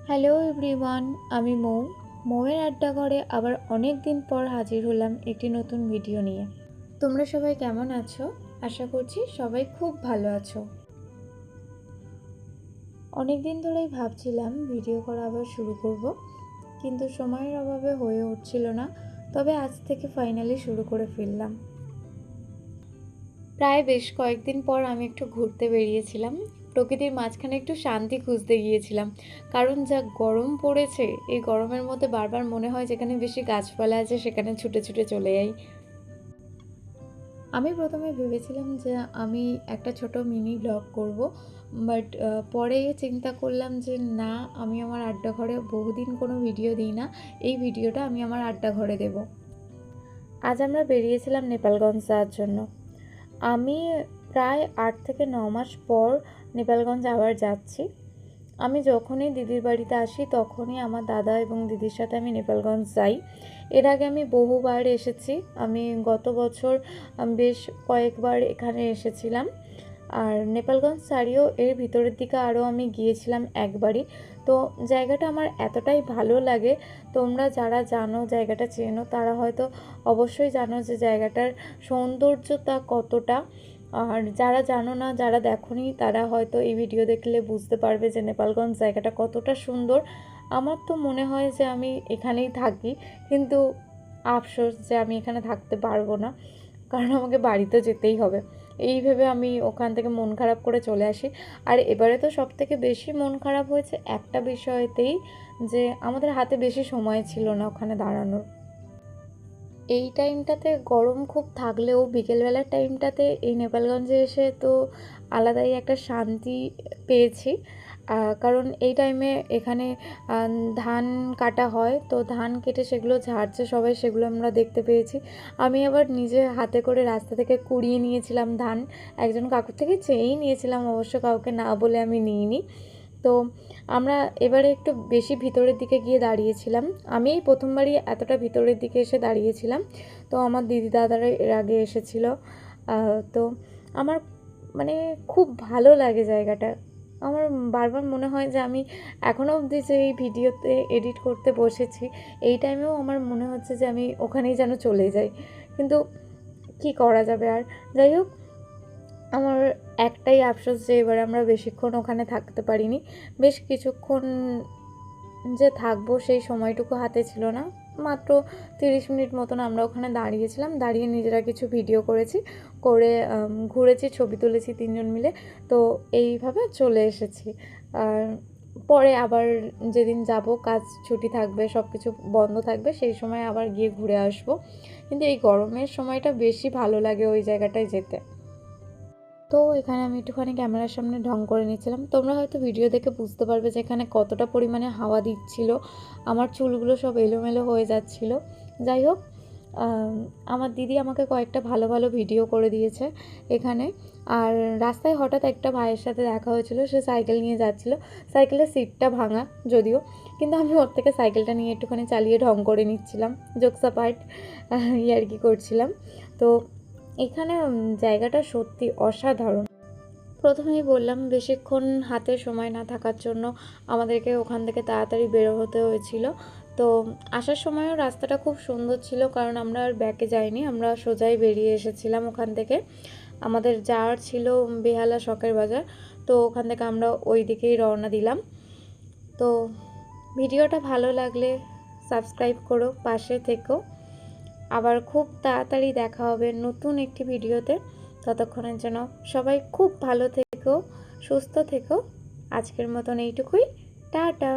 Hello everyone, আমি মৌয়ের আড্ডা ঘরে আবার অনেক দিন পর হাজির হলাম একটি নতুন ভিডিও নিয়ে। তোমরা সবাই কেমন আছো? আশা করছি সবাই খুব ভালো আছো। অনেক দিন ধরেই ভাবছিলাম ভিডিও করা আবার শুরু করব, কিন্তু সময়ের অভাবে হয়ে উঠছিল না। তবে আজ থেকে ফাইনালি শুরু করে ফেললাম। প্রায় বেশ কয়েকদিন পর আমি একটু ঘুরতে বেরিয়েছিলাম। প্রকৃতির মাঝখানে একটু শান্তি খুঁজতে গিয়েছিলাম, কারণ যা গরম পড়েছে এই গরমের মধ্যে বারবার মনে হয় যেখানে বেশি গাছপালা আছে সেখানে ছুটে ছুটে চলে যাই। আমি প্রথমে ভেবেছিলাম যে আমি একটা ছোট মিনি ব্লগ করব, বাট পরে চিন্তা করলাম যে না, আমি আমার আড্ডা ঘরে বহুদিন কোনো ভিডিও দিই না, এই ভিডিওটা আমি আমার আড্ডা ঘরে দেব। আজ আমরা বেরিয়েছিলাম নেপালগঞ্জ যাওয়ার জন্য। আমি প্রায় 8 থেকে 9 মাস পর নেপালগঞ্জ আবার যাচ্ছি। আমি যখনই দিদির বাড়িতে আসি তখনই আমার দাদা এবং দিদির সাথে আমি নেপালগঞ্জ যাই। এর আগে আমি বহুবার এসেছি। আমি গত বছর বেশ কয়েকবার এখানে এসেছিলাম। আর নেপালগঞ্জ ছাড়িয়েও এর ভিতরের দিকে আরও আমি গিয়েছিলাম একবারই। তো জায়গাটা আমার এতটাই ভালো লাগে। তোমরা যারা জানো, জায়গাটা চেনো, তারা হয়তো অবশ্যই জানো যে জায়গাটার সৌন্দর্যতা কতটা। আর যারা জানো না, যারা দেখোনি, তারা হয়তো এই ভিডিও দেখলে বুঝতে পারবে যে নেপালগঞ্জ জায়গাটা কতটা সুন্দর। আমার তো মনে হয় যে আমি এখানেই থাকি, কিন্তু আফসোস যে আমি এখানে থাকতে পারবো না, কারণ আমাকে বাড়িতে যেতেই হবে। এই ভেবে আমি ওখান থেকে মন খারাপ করে চলে আসি। আর এবারে তো সবথেকে বেশি মন খারাপ হয়েছে একটা বিষয়তেই, যে আমাদের হাতে বেশি সময় ছিল না ওখানে দাঁড়ানোর। এই টাইমটাতে গরম খুব থাকলেও বিকেলবেলার টাইমটাতে এই নেপালগঞ্জে এসে তো আলাদাই একটা শান্তি পেয়েছি। কারণ এই টাইমে এখানে ধান কাটা হয়, তো ধান কেটে সেগুলো ঝাড়ছে সবাই, সেগুলো আমরা দেখতে পেয়েছি। আমি আবার নিজে হাতে করে রাস্তা থেকে কুড়িয়ে নিয়েছিলাম ধান, একজন কাকুর থেকে চেয়েই নিয়েছিলাম, অবশ্য কাউকে না বলে আমি নিইনি। তো আমরা এবারে একটু বেশি ভিতরের দিকে গিয়ে দাঁড়িয়েছিলাম। আমি এই প্রথমবারই এতটা ভিতরের দিকে এসে দাঁড়িয়েছিলাম। তো আমার দিদি দাদারা এর আগে এসেছিল। তো আমার মানে খুব ভালো লাগে জায়গাটা। আমার বারবার মনে হয় যে আমি এখনও অবধি যে এই ভিডিওতে এডিট করতে বসেছি, এই টাইমেও আমার মনে হচ্ছে যে আমি ওখানেই যেন চলে যাই, কিন্তু কি করা যাবে আর। যাই হোক, আমার একটাই আফসোস যে এবার আমরা বেশিক্ষণ ওখানে থাকতে পারিনি। বেশ কিছুক্ষণ যে থাকবো সেই সময়টুকু হাতে ছিল না। মাত্র 30 মিনিট মতন আমরা ওখানে দাঁড়িয়েছিলাম, দাঁড়িয়ে নিজেরা কিছু ভিডিও করেছি, করে ঘুরেছি, ছবি তুলেছি 3জন মিলে। তো এইভাবে চলে এসেছি। আর পরে আবার যেদিন যাব, কাজ ছুটি থাকবে, সব কিছু বন্ধ থাকবে, সেই সময় আবার গিয়ে ঘুরে আসবো। কিন্তু এই গরমের সময়টা বেশি ভালো লাগে ওই জায়গাটায় যেতে। তো এখানে আমি একটুখানি ক্যামেরার সামনে ঢং করে নিচ্ছিলাম। তোমরা হয়তো ভিডিও দেখে বুঝতে পারবে যে এখানে কতটা পরিমাণে হাওয়া দিচ্ছিল, আমার চুলগুলো সব এলোমেলো হয়ে যাচ্ছিল। যাই হোক, আমার দিদি আমাকে কয়েকটা ভালো ভালো ভিডিও করে দিয়েছে এখানে। আর রাস্তায় হঠাৎ একটা ভাইয়ের সাথে দেখা হয়েছিল, সে সাইকেল নিয়ে যাচ্ছিল। সাইকেলের সিটটা ভাঙা যদিও, কিন্তু আমি ওর থেকে সাইকেলটা নিয়ে একটুখানি চালিয়ে ঢং করে নিচ্ছিলাম, জোকস অ্যাপার্ট, ইয়ার্কি করছিলাম। তো এখানে জায়গাটা সত্যি অসাধারণ। প্রথমেই বললাম বেশিক্ষণ হাতে সময় না থাকার জন্য আমাদেরকে ওখান থেকে তাড়াতাড়ি বেরো হতে হয়েছিল। তো আসার সময়ও রাস্তাটা খুব সুন্দর ছিল, কারণ আমরা আর ব্যাকে যাইনি, আমরা সোজাই বেরিয়ে এসেছিলাম ওখান থেকে। আমাদের যাওয়ার ছিল বেহালা শখের বাজার, তো ওখান থেকে আমরা ওই দিকেই রওনা দিলাম। তো ভিডিওটা ভালো লাগলে সাবস্ক্রাইব করো, পাশে থেকো। আবার খুব তাড়াতাড়ি দেখা হবে নতুন একটি ভিডিওতে। ততক্ষণের জন্য সবাই খুব ভালো থেকো, সুস্থ থেকো। আজকের মতন এইটুকুই। টাটা।